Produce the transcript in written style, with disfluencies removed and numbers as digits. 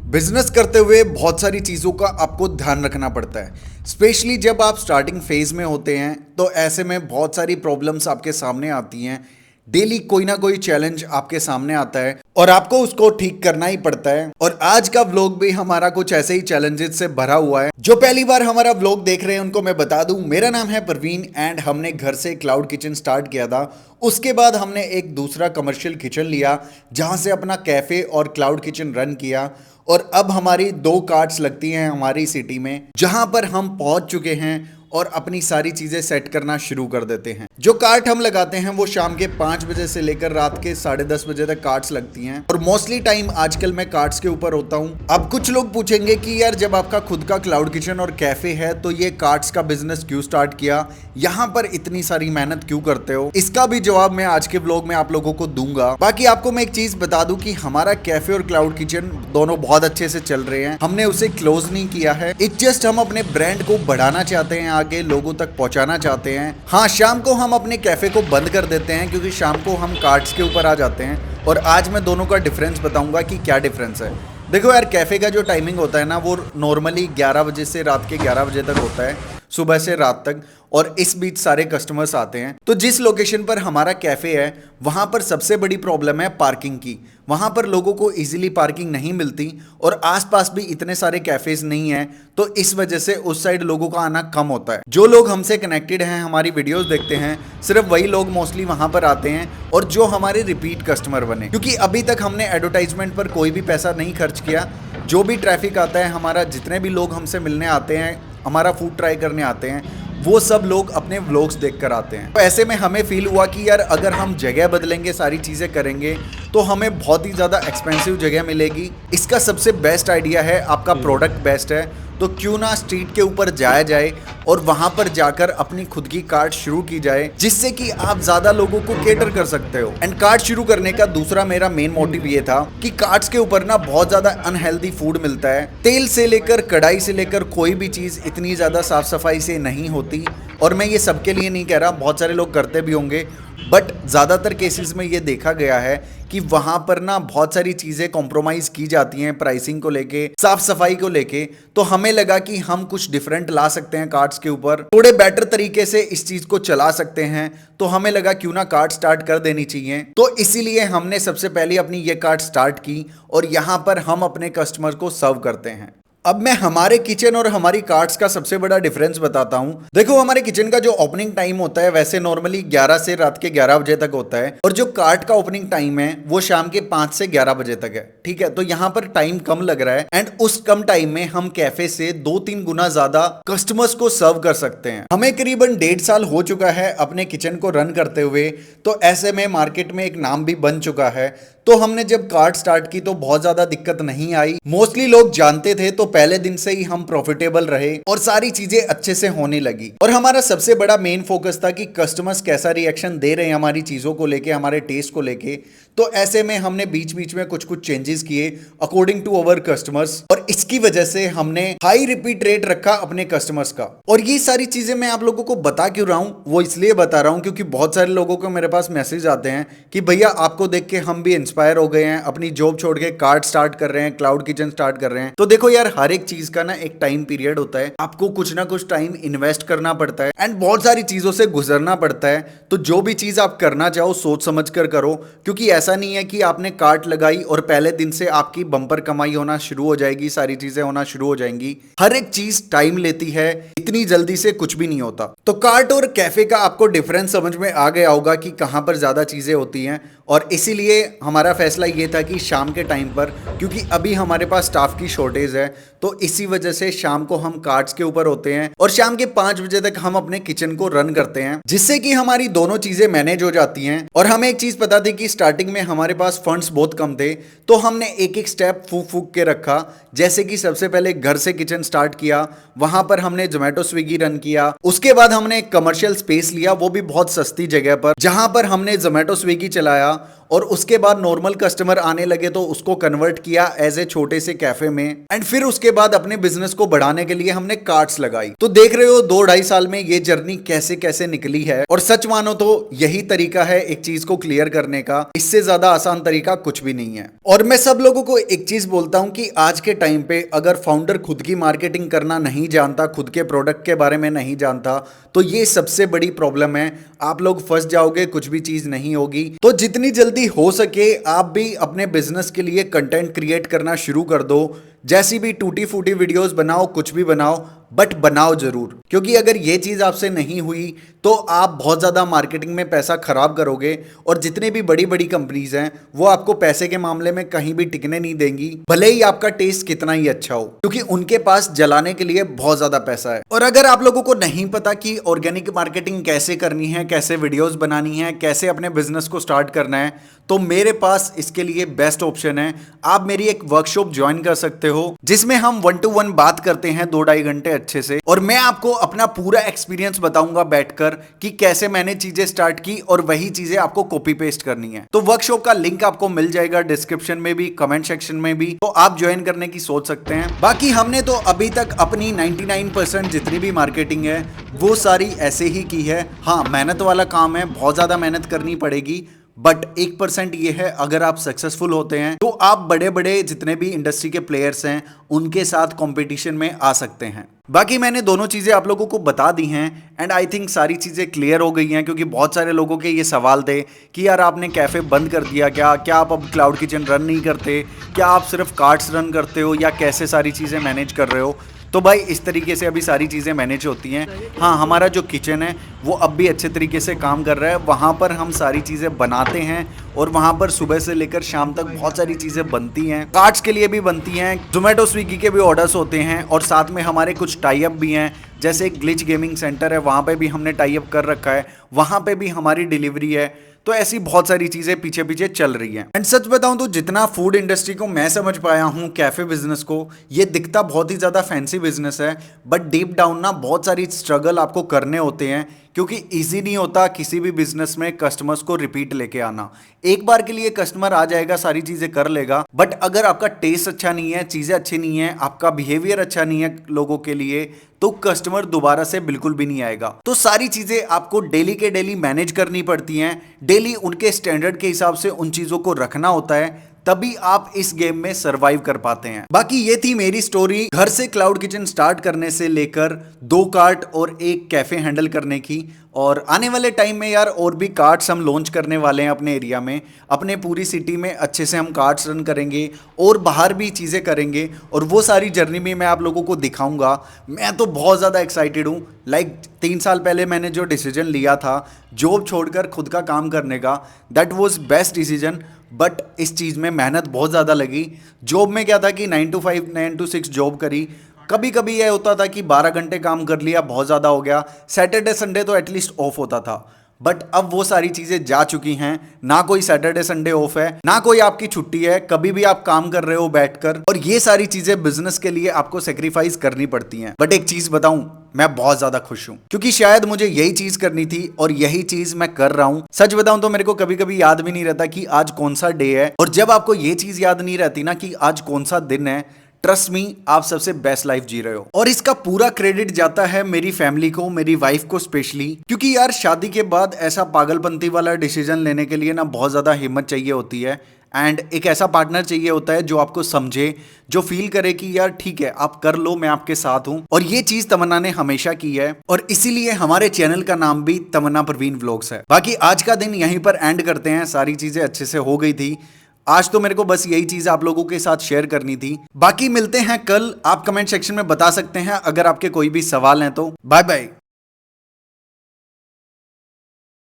Business करते हुए बहुत सारी चीज़ों का आपको ध्यान रखना पड़ता है। स्पेशली जब आप स्टार्टिंग फेज में होते हैं तो ऐसे में बहुत सारी प्रॉब्लम्स आपके सामने आती हैं। डेली कोई ना कोई चैलेंज आपके सामने आता है और आपको उसको ठीक करना ही पड़ता है। और आज का व्लॉग भी हमारा कुछ ऐसे ही चैलेंजेस से भरा हुआ है। जो पहली बार हमारा व्लॉग देख रहे हैं उनको मैं बता दूं, मेरा नाम है परवीन एंड हमने घर से क्लाउड किचन स्टार्ट किया था। उसके बाद हमने एक दूसरा कमर्शियल किचन लिया जहां से अपना कैफे और क्लाउड किचन रन किया। और अब हमारी 2 कार्ट्स लगती हैं हमारी सिटी में, जहां पर हम पहुंच चुके हैं और अपनी सारी चीज़ें सेट करना शुरू कर देते हैं। जो कार्ट हम लगाते हैं वो शाम के 5 बजे से लेकर रात के 10:30 बजे तक कार्ट्स लगती हैं और मोस्टली टाइम आजकल मैं कार्ट्स के ऊपर होता हूं। अब कुछ लोग पूछेंगे कि यार जब आपका खुद का क्लाउड किचन और कैफे है तो ये कार्ट्स का बिजनेस क्यों स्टार्ट किया, यहाँ पर इतनी सारी मेहनत क्यों करते हो? इसका भी जवाब मैं आज के व्लॉग में आप लोगों को दूंगा। बाकी आपको मैं एक चीज बता दूं कि हमारा कैफे और क्लाउड किचन दोनों बहुत अच्छे से चल रहे हैं। हमने उसे क्लोज नहीं किया है। इट जस्ट हम अपने ब्रांड को बढ़ाना चाहते हैं, आगे लोगों तक पहुंचाना चाहते हैं। हाँ, शाम को हम अपने कैफे को बंद कर देते हैं क्योंकि शाम को हम कार्ट्स के ऊपर आ जाते हैं। और आज मैं दोनों का डिफरेंस बताऊंगा कि क्या डिफरेंस है। देखो यार, कैफे का जो टाइमिंग होता है ना वो नॉर्मली 11 बजे से रात के 11 बजे तक होता है, सुबह से रात तक। और इस बीच सारे कस्टमर्स आते हैं। तो जिस लोकेशन पर हमारा कैफे है वहां पर सबसे बड़ी प्रॉब्लम है पार्किंग की। वहां पर लोगों को इजीली पार्किंग नहीं मिलती और आसपास भी इतने सारे कैफेज नहीं हैं, तो इस वजह से उस साइड लोगों का आना कम होता है। जो लोग हमसे कनेक्टेड हैं, हमारी वीडियोस देखते हैं, सिर्फ वही लोग मोस्टली वहां पर आते हैं और जो हमारे रिपीट कस्टमर बने। क्योंकि अभी तक हमने एडवर्टाइजमेंट पर कोई भी पैसा नहीं खर्च किया। जो भी ट्रैफिक आता है हमारा, जितने भी लोग हमसे मिलने आते हैं, हमारा फूड ट्राई करने आते हैं, वो सब लोग अपने व्लॉग्स देखकर आते हैं। तो ऐसे में हमें फील हुआ कि यार अगर हम जगह बदलेंगे, सारी चीज़ें करेंगे तो हमें बहुत ही ज़्यादा एक्सपेंसिव जगह मिलेगी। इसका सबसे बेस्ट आइडिया है, आपका प्रोडक्ट बेस्ट है तो क्यों ना स्ट्रीट के ऊपर जाया जाए और वहां पर जाकर अपनी खुद की कार्ट शुरू की जाए, जिससे कि आप ज्यादा लोगों को केटर कर सकते हो। एंड कार्ट शुरू करने का दूसरा मेरा मेन मोटिव ये था कि कार्ट्स के ऊपर ना बहुत ज्यादा अनहेल्दी फूड मिलता है। तेल से लेकर कढ़ाई से लेकर कोई भी चीज इतनी ज्यादा साफ सफाई से नहीं होती। और मैं ये सबके लिए नहीं कह रहा, बहुत सारे लोग करते भी होंगे, बट ज़्यादातर केसेस में ये देखा गया है कि वहाँ पर ना बहुत सारी चीज़ें कॉम्प्रोमाइज़ की जाती हैं, प्राइसिंग को लेके, साफ सफाई को लेके। तो हमें लगा कि हम कुछ डिफरेंट ला सकते हैं कार्ट्स के ऊपर, थोड़े बेटर तरीके से इस चीज़ को चला सकते हैं। तो हमें लगा क्यों ना कार्ट स्टार्ट कर देनी चाहिए। तो इसीलिए हमने सबसे पहले अपनी ये कार्ट स्टार्ट की और यहाँ पर हम अपने कस्टमर को सर्व करते हैं। अब मैं हमारे किचन और हमारी कार्ट्स का सबसे बड़ा डिफरेंस बताता हूं। देखो, हमारे किचन का जो ओपनिंग टाइम होता है वैसे नॉर्मली 11 से रात के 11 बजे तक होता है और जो कार्ट का ओपनिंग टाइम है वो शाम के 5 से 11 बजे तक है। ठीक है, तो यहाँ पर टाइम कम लग रहा है एंड उस कम टाइम में हम कैफे से 2-3 गुना ज्यादा कस्टमर्स को सर्व कर सकते हैं। हमें करीबन 1.5 साल हो चुका है अपने किचन को रन करते हुए, तो ऐसे में मार्केट में एक नाम भी बन चुका है। तो हमने जब कार्ट स्टार्ट की तो बहुत ज्यादा दिक्कत नहीं आई। मोस्टली लोग जानते थे तो पहले दिन से ही हम प्रॉफिटेबल रहे और सारी चीजें अच्छे से होने लगी। और हमारा सबसे बड़ा मेन फोकस था कि कस्टमर्स कैसा रिएक्शन दे रहे हैं हमारी चीजों को लेके, हमारे टेस्ट को लेके। तो ऐसे में हमने बीच बीच में कुछ कुछ चेंजेस किए अकॉर्डिंग टू अवर कस्टमर्स और इसकी वजह से हमने हाई रिपीट रेट रखा अपने कस्टमर्स का। और ये सारी चीजें मैं आप लोगों को बता क्यों रहा हूं, वो इसलिए बता रहा हूं क्योंकि बहुत सारे लोगों को मेरे पास मैसेज आते हैं कि भैया आपको देख के हम भी इंस्पायर हो गए हैं, अपनी जॉब छोड़ के कार्ट स्टार्ट कर रहे हैं, क्लाउड किचन स्टार्ट कर रहे हैं। तो देखो यार, हर एक चीज का ना एक टाइम पीरियड होता है, आपको कुछ ना कुछ टाइम इन्वेस्ट करना पड़ता है एंड बहुत सारी चीजों से गुजरना पड़ता है। तो जो भी चीज आप करना चाहो सोच समझ कर करो, क्योंकि ऐसा नहीं है कि आपने कार्ट लगाई और पहले दिन से आपकी बम्पर कमाई होना शुरू हो जाएगी, सारी चीजें होना शुरू हो जाएंगी। हर एक चीज टाइम लेती है, इतनी जल्दी से कुछ भी नहीं होता। तो कार्ट और कैफे का आपको डिफरेंस समझ में आ गया होगा कि कहां पर ज्यादा चीजें होती हैं। और इसीलिए हमारा फैसला ये था कि शाम के टाइम पर, क्योंकि अभी हमारे पास स्टाफ की शॉर्टेज है, तो इसी वजह से शाम को हम कार्ट्स के ऊपर होते हैं और शाम के 5 बजे तक हम अपने किचन को रन करते हैं, जिससे कि हमारी दोनों चीजें मैनेज हो जाती हैं। और हमें एक चीज पता थी कि स्टार्टिंग में हमारे पास फंड्स बहुत कम थे, तो हमने एक एक स्टेप फूक फूक के रखा। जैसे कि सबसे पहले घर से किचन स्टार्ट किया, वहां पर हमने जोमेटो स्विगी रन किया। उसके बाद हमने एक कमर्शियल स्पेस लिया, वो भी बहुत सस्ती जगह पर, जहां पर हमने जोमेटो स्विगी चलाया और उसके बाद नॉर्मल कस्टमर आने लगे तो उसको कन्वर्ट किया एज ए छोटे से कैफे में, एंड फिर उसके बाद अपने बिजनेस को बढ़ाने के लिए हमने कार्ट्स लगाई। तो देख रहे हो 2-2.5 साल में ये जर्नी कैसे कैसे निकली है। और सच मानो तो यही तरीका है एक चीज को क्लियर करने का, इससे ज्यादा आसान तरीका कुछ भी नहीं है। और मैं सब लोगों को एक चीज बोलता हूं कि आज के टाइम पे अगर फाउंडर खुद की मार्केटिंग करना नहीं जानता, खुद के प्रोडक्ट के बारे में नहीं जानता, तो ये सबसे बड़ी प्रॉब्लम है। आप लोग फंस जाओगे, कुछ भी चीज नहीं होगी। तो जितनी जल्दी हो सके आप भी अपने बिजनेस के लिए कंटेंट क्रिएट करना शुरू कर दो। जैसी भी टूटी फूटी वीडियोस बनाओ, कुछ भी बनाओ, बट बनाओ जरूर। क्योंकि अगर ये चीज आपसे नहीं हुई तो आप बहुत ज्यादा मार्केटिंग में पैसा खराब करोगे, और जितने भी बड़ी बड़ी कंपनीज हैं वो आपको पैसे के मामले में कहीं भी टिकने नहीं देंगी, भले ही आपका टेस्ट कितना ही अच्छा हो, क्योंकि उनके पास जलाने के लिए बहुत ज्यादा पैसा है। और अगर आप लोगों को नहीं पता कि ऑर्गेनिक मार्केटिंग कैसे करनी है, कैसे वीडियोस बनानी है, कैसे अपने बिजनेस को स्टार्ट करना है, तो मेरे पास इसके लिए बेस्ट ऑप्शन है। आप मेरी एक वर्कशॉप ज्वाइन कर सकते हो जिसमें हम 1-to-1 बात करते हैं 2-2.5 घंटे अच्छे से, और मैं आपको अपना पूरा एक्सपीरियंस बताऊंगा बैठकर कि कैसे मैंने चीजें स्टार्ट की और वही चीजें आपको कॉपी पेस्ट करनी है। तो वर्कशॉप का लिंक आपको मिल जाएगा डिस्क्रिप्शन में भी, कमेंट सेक्शन में भी, तो आप ज्वाइन करने की सोच सकते हैं। बाकी हमने तो अभी तक अपनी 99% जितनी भी मार्केटिंग है वो सारी ऐसे ही की है। हाँ, मेहनत वाला काम है, बहुत ज्यादा मेहनत करनी पड़ेगी, बट 1% ये है, अगर आप सक्सेसफुल होते हैं तो आप बड़े बड़े जितने भी इंडस्ट्री के प्लेयर्स हैं उनके साथ कंपटीशन में आ सकते हैं। बाकी मैंने दोनों चीजें आप लोगों को बता दी हैं, एंड आई थिंक सारी चीजें क्लियर हो गई हैं। क्योंकि बहुत सारे लोगों के ये सवाल थे कि यार आपने कैफे बंद कर दिया क्या आप अब क्लाउड किचन रन नहीं करते, क्या आप सिर्फ कार्ट्स रन करते हो, या कैसे सारी चीजें मैनेज कर रहे हो। तो भाई इस तरीके से अभी सारी चीज़ें मैनेज होती हैं। हाँ, हमारा जो किचन है वो अब भी अच्छे तरीके से काम कर रहा है। वहाँ पर हम सारी चीज़ें बनाते हैं और वहाँ पर सुबह से लेकर शाम तक बहुत सारी चीज़ें बनती हैं। कार्ट्स के लिए भी बनती हैं, जोमेटो स्विगी के भी ऑर्डर्स होते हैं, और साथ में हमारे कुछ टाई अप भी हैं। जैसे एक ग्लिच गेमिंग सेंटर है, वहाँ पे भी हमने टाई अप कर रखा है, वहाँ पे भी हमारी डिलीवरी है। तो ऐसी बहुत सारी चीजें पीछे पीछे चल रही हैं। एंड सच बताऊं तो जितना फूड इंडस्ट्री को मैं समझ पाया हूं, कैफे बिजनेस को, ये दिखता बहुत ही ज्यादा फैंसी बिजनेस है, बट डीप डाउन ना बहुत सारी स्ट्रगल आपको करने होते हैं। क्योंकि इजी नहीं होता किसी भी बिजनेस में कस्टमर्स को रिपीट लेके आना। एक बार के लिए कस्टमर आ जाएगा, सारी चीजें कर लेगा, बट अगर आपका टेस्ट अच्छा नहीं है, चीजें अच्छी नहीं है, आपका बिहेवियर अच्छा नहीं है लोगों के लिए, तो कस्टमर दोबारा से बिल्कुल भी नहीं आएगा। तो सारी चीजें आपको डेली के डेली मैनेज करनी पड़ती हैं, डेली उनके स्टैंडर्ड के हिसाब से उन चीजों को रखना होता है, तभी आप इस गेम में सरवाइव कर पाते हैं। बाकी ये थी मेरी स्टोरी, घर से क्लाउड किचन स्टार्ट करने से लेकर 2 कार्ट और 1 कैफे हैंडल करने की। और आने वाले टाइम में यार और भी कार्ट्स हम लॉन्च करने वाले हैं अपने एरिया में, अपने पूरी सिटी में अच्छे से हम कार्ट्स रन करेंगे और बाहर भी चीज़ें करेंगे, और वो सारी जर्नी में मैं आप लोगों को दिखाऊंगा। मैं तो बहुत ज़्यादा एक्साइटेड हूँ। 3 साल पहले मैंने जो डिसीजन लिया था जॉब छोड़कर खुद का काम करने का, that was best decision. But इस चीज़ में मेहनत बहुत ज़्यादा लगी। जॉब में क्या था कि 9 to 5 9 to 6 जॉब करी, कभी कभी यह होता था कि 12 घंटे काम कर लिया, बहुत ज़्यादा हो गया, सैटरडे संडे तो एटलीस्ट ऑफ होता था। बट अब वो सारी चीज़ें जा चुकी हैं, ना कोई सैटरडे संडे ऑफ है, ना कोई आपकी छुट्टी है, कभी भी आप काम कर रहे हो बैठकर, और ये सारी चीज़ें बिजनेस के लिए आपको सेक्रीफाइस करनी पड़ती हैं। बट एक चीज़ बताऊं, मैं बहुत ज्यादा खुश हूं, क्योंकि शायद मुझे यही चीज करनी थी और यही चीज मैं कर रहा हूं। सच बताऊं तो मेरे को कभी कभी याद भी नहीं रहता कि आज कौन सा डे है, और जब आपको ये चीज याद नहीं रहती ना कि आज कौन सा दिन है, ट्रस्ट मी, आप सबसे बेस्ट लाइफ जी रहे हो। और इसका पूरा क्रेडिट जाता है मेरी फैमिली को, मेरी वाइफ को स्पेशली, क्योंकि यार शादी के बाद ऐसा पागलपंती वाला डिसीजन लेने के लिए ना बहुत ज्यादा हिम्मत चाहिए होती है, एंड एक ऐसा पार्टनर चाहिए होता है जो आपको समझे, जो फील करे कि यार ठीक है आप कर लो, मैं आपके साथ हूं। और ये चीज तमन्ना ने हमेशा की है, और इसीलिए हमारे चैनल का नाम भी तमन्ना परवीन व्लॉग्स है। बाकी आज का दिन यहीं पर एंड करते हैं, सारी चीजें अच्छे से हो गई थी आज, तो मेरे को बस यही चीज आप लोगों के साथ शेयर करनी थी। बाकी मिलते हैं कल, आप कमेंट सेक्शन में बता सकते हैं अगर आपके कोई भी सवाल हैं तो। Bye bye.